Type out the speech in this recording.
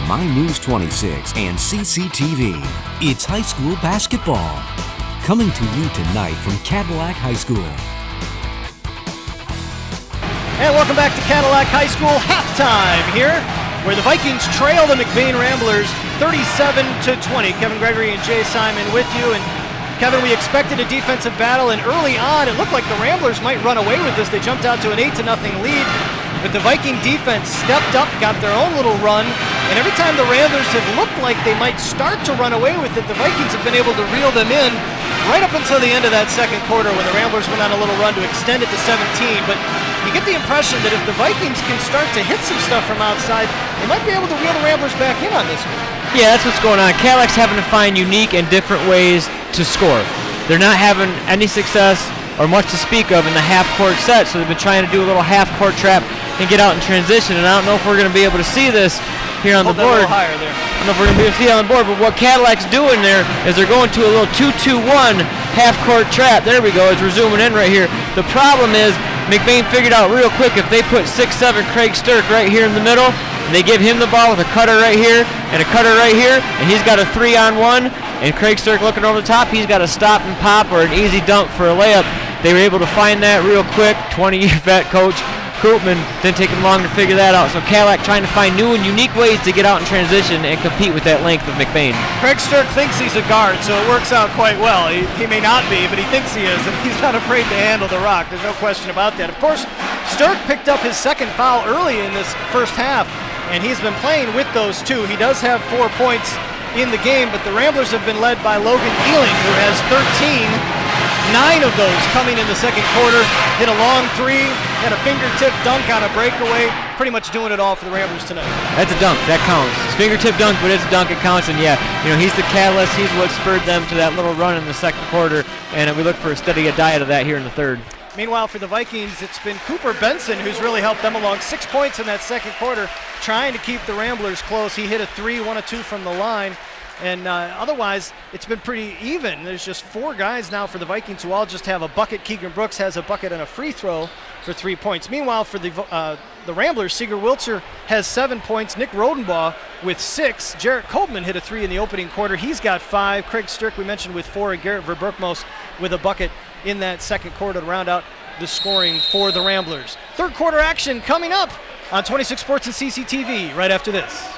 My News 26 and CCTV. It's high school basketball. Coming to you tonight from Cadillac High School. And welcome back to Cadillac High School halftime here, where the Vikings trail the McBain Ramblers 37-20. Kevin Gregory and Jay Simon with you. And Kevin, we expected a defensive battle, and early on it looked like the Ramblers might run away with this. They jumped out to an 8-0 lead, but the Viking defense stepped up, got their own little run, and every time the Ramblers have looked like they might start to run away with it, the Vikings have been able to reel them in right up until the end of that second quarter when the Ramblers went on a little run to extend it to 17. But you get the impression that if the Vikings can start to hit some stuff from outside, they might be able to reel the Ramblers back in on this one. Yeah, that's what's going on. Cadillac's having to find unique and different ways to score. They're not having any success or much to speak of in the half-court set, so they've been trying to do a little half-court trap and get out in transition, and I don't know if we're going to be able to see this here on the board. A little higher there. I don't know if we're going to be able to see it on the board, but what Cadillac's doing there is they're going to a little 2-2-1 half-court trap. There we go, as we're zooming in right here. The problem is McBain figured out real quick if they put 6'7" Craig Sturck right here in the middle, and they give him the ball with a cutter right here and a cutter right here, and he's got a 3-on-1, and Craig Sturck looking over the top, he's got a stop and pop or an easy dunk for a layup. They were able to find that real quick. 20-year vet coach Koopman didn't take him long to figure that out. So Cadillac trying to find new and unique ways to get out in transition and compete with that length of McBain. Craig Sturck thinks he's a guard, so it works out quite well. He may not be, but he thinks he is, and he's not afraid to handle the rock. There's no question about that. Of course, Sturck picked up his second foul early in this first half, and he's been playing with those two. He does have 4 points in the game, but the Ramblers have been led by Logan Ealing, who has 13. 9 of those coming in the second quarter. Hit a long three, had a fingertip dunk on a breakaway. Pretty much doing it all for the Ramblers tonight. That's a dunk. That counts. It's fingertip dunk, but it's a dunk. It counts. And yeah, he's the catalyst. He's what spurred them to that little run in the second quarter. And we look for a steady diet of that here in the third. Meanwhile, for the Vikings, it's been Cooper Benson who's really helped them along. 6 points in that second quarter, trying to keep the Ramblers close. He hit a 3, 1 of 2 from the line. And otherwise, it's been pretty even. There's just 4 guys now for the Vikings who all just have a bucket. Keegan Brooks has a bucket and a free throw for 3 points. Meanwhile, for the Ramblers, Seeger Wiltzer has 7 points. Nick Rodenbaugh with 6. Jarrett Koopman hit a 3 in the opening quarter. He's got 5. Craig Sturck, we mentioned, with 4. And Garrett Verberkmos with a bucket in that second quarter to round out the scoring for the Ramblers. Third quarter action coming up on 26 Sports and CCTV right after this.